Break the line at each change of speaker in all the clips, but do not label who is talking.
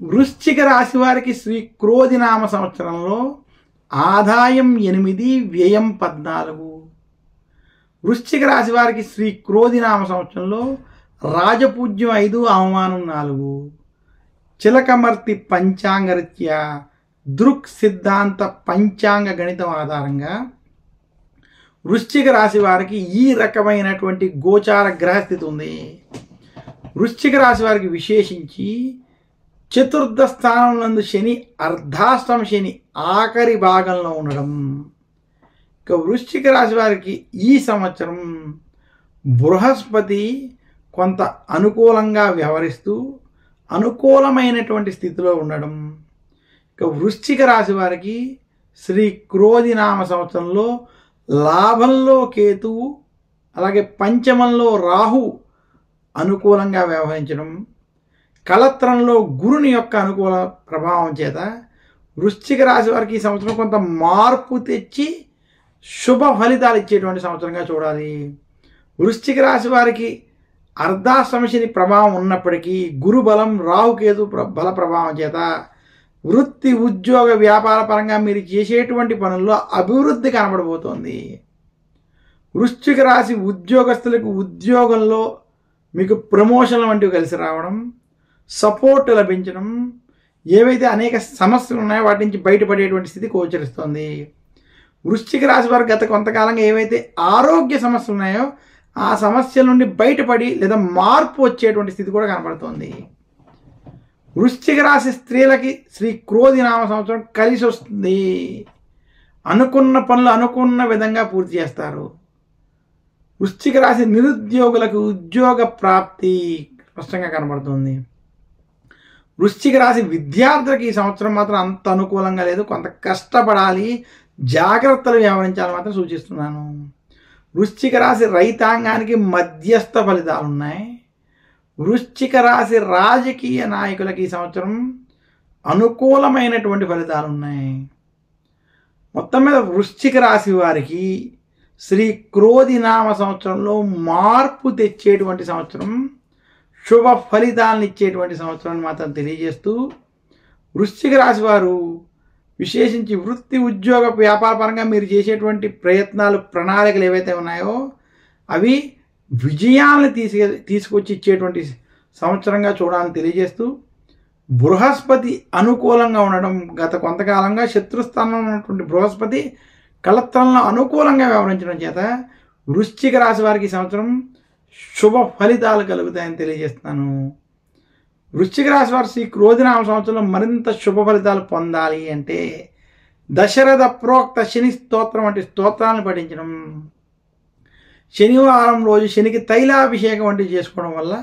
వృశ్చిక రాశి వారికి శ్రీ క్రోధినామ సంవత్సరంలో ఆదాయం 8, వ్యయం 14. వృశ్చిక రాశి వారికి శ్రీ క్రోధినామ సంవత్సరంలో రాజపూజ్యం 5, అవమానం 4. చిలకమర్తి పంచాంగరీత్యా దృక్ సిద్ధాంత పంచాంగ గణితం ఆధారంగా వృశ్చిక రాశి వారికి ఈ రకమైనటువంటి గోచార గ్రహస్థితి ఉంది. వృశ్చిక రాశి వారికి విశేషించి చతుర్థ స్థానంలో శని, అర్ధాష్టమ శని ఆఖరి భాగంలో ఉండడం. ఇక వృశ్చిక రాశి వారికి ఈ సంవత్సరం బృహస్పతి కొంత అనుకూలంగా వ్యవహరిస్తూ అనుకూలమైనటువంటి స్థితిలో ఉండడం. ఇక వృశ్చిక రాశి వారికి శ్రీ క్రోధినామ సంవత్సరంలో లాభంలో కేతువు, అలాగే పంచమంలో రాహు అనుకూలంగా వ్యవహరించడం, కళత్రంలో గురుని యొక్క అనుకూల ప్రభావం చేత వృశ్చిక రాశి వారికి ఈ సంవత్సరం కొంత మార్పు తెచ్చి శుభ ఫలితాలు ఇచ్చేటువంటి సంవత్సరంగా చూడాలి. వృశ్చిక రాశి వారికి అర్ధాష్టమ శని ప్రభావం ఉన్నప్పటికీ గురుబలం, రాహుకేతు బల ప్రభావం చేత వృత్తి, ఉద్యోగ, వ్యాపార పరంగా మీరు చేసేటువంటి పనుల్లో అభివృద్ధి కనబడబోతోంది. వృశ్చిక రాశి ఉద్యోగస్తులకు ఉద్యోగంలో మీకు ప్రమోషన్లు వంటివి కలిసి రావడం, సపోర్ట్ లభించడం, ఏవైతే అనేక సమస్యలు ఉన్నాయో వాటి నుంచి బయటపడేటువంటి స్థితి గోచరిస్తోంది. వృశ్చిక రాశి వారు గత కొంతకాలంగా ఏవైతే ఆరోగ్య సమస్యలు ఉన్నాయో ఆ సమస్యల నుండి బయటపడి లేదా మార్పు వచ్చేటువంటి స్థితి కూడా కనబడుతోంది. వృశ్చిక రాశి స్త్రీలకి శ్రీ క్రోధినామ సంవత్సరం కలిసి వస్తుంది. అనుకున్న పనులు అనుకున్న విధంగా పూర్తి చేస్తారు. వృశ్చిక రాశి నిరుద్యోగులకు ఉద్యోగ ప్రాప్తి స్పష్టంగా కనబడుతుంది. వృశ్చిక రాశి విద్యార్థులకు ఈ సంవత్సరం మాత్రం అంత అనుకూలంగా లేదు. కొంత కష్టపడాలి, జాగ్రత్తలు వ్యవహరించాలని మాత్రం సూచిస్తున్నాను. వృశ్చిక రాశి రైతాంగానికి మధ్యస్థ ఫలితాలు ఉన్నాయి. వృశ్చిక రాశి రాజకీయ నాయకులకు ఈ సంవత్సరం అనుకూలమైనటువంటి ఫలితాలు ఉన్నాయి. మొత్తం మీద వృశ్చిక రాశి వారికి శ్రీ క్రోధినామ సంవత్సరంలో మార్పు తెచ్చేటువంటి సంవత్సరం, శుభ ఫలితాలను ఇచ్చేటువంటి సంవత్సరాన్ని మాత్రం తెలియజేస్తూ, వృశ్చిక రాశి వారు విశేషించి వృత్తి, ఉద్యోగ, వ్యాపార పరంగా మీరు చేసేటువంటి ప్రయత్నాలు, ప్రణాళికలు ఏవైతే ఉన్నాయో అవి విజయాలను తీసుకొచ్చి ఇచ్చేటువంటి సంవత్సరంగా చూడాలని తెలియజేస్తూ, బృహస్పతి అనుకూలంగా ఉండడం, గత కొంతకాలంగా శత్రుస్థానంలో ఉన్నటువంటి బృహస్పతి కళత్రంలో అనుకూలంగా వ్యవహరించడం చేత వృశ్చిక రాశి వారికి ఈ సంవత్సరం శుభ ఫలితాలు కలుగుతాయని తెలియజేస్తున్నాను. వృశ్చిక రాశి వారు శ్రీ క్రోధినామ సంవత్సరంలో మరింత శుభ ఫలితాలు పొందాలి అంటే దశరథ ప్రోక్త శని స్తోత్రం వంటి స్తోత్రాలను పఠించడం, శనివారం రోజు శనికి తైలాభిషేకం వంటివి చేసుకోవడం వల్ల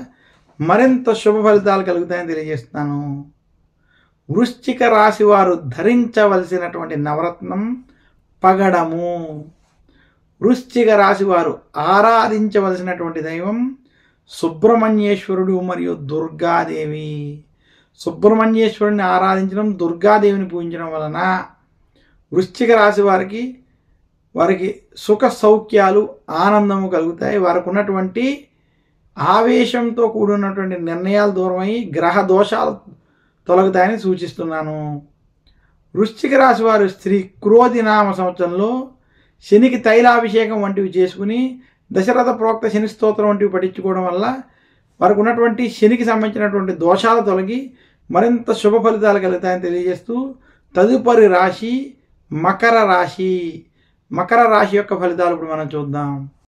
మరింత శుభ ఫలితాలు కలుగుతాయని తెలియజేస్తున్నాను. వృశ్చిక రాశి వారు ధరించవలసినటువంటి నవరత్నం పగడము. వృశ్చిక రాశి వారు ఆరాధించవలసినటువంటి దైవం సుబ్రహ్మణ్యేశ్వరుడు మరియు దుర్గాదేవి. సుబ్రహ్మణ్యేశ్వరుడిని ఆరాధించడం, దుర్గాదేవిని పూజించడం వలన వృశ్చిక రాశి వారికి సుఖ సౌఖ్యాలు, ఆనందము కలుగుతాయి. వారికి ఉన్నటువంటి ఆవేశంతో కూడినటువంటి నిర్ణయాలు దూరమై గ్రహ దోషాలు తొలగుతాయని సూచిస్తున్నాను. వృశ్చిక రాశి వారు శ్రీ క్రోధినామ సంవత్సరంలో శనికి తైలాభిషేకం వంటివి చేసుకుని దశరథ ప్రోక్త శని స్తోత్రం వంటివి పఠించుకోవడం వల్ల వారికి ఉన్నటువంటి శనికి సంబంధించినటువంటి దోషాలు తొలగి మరింత శుభ ఫలితాలు కలుగుతాయని తెలియజేస్తూ, తదుపరి రాశి మకర రాశి. మకర రాశి యొక్క ఫలితాలు ఇప్పుడు మనం చూద్దాం.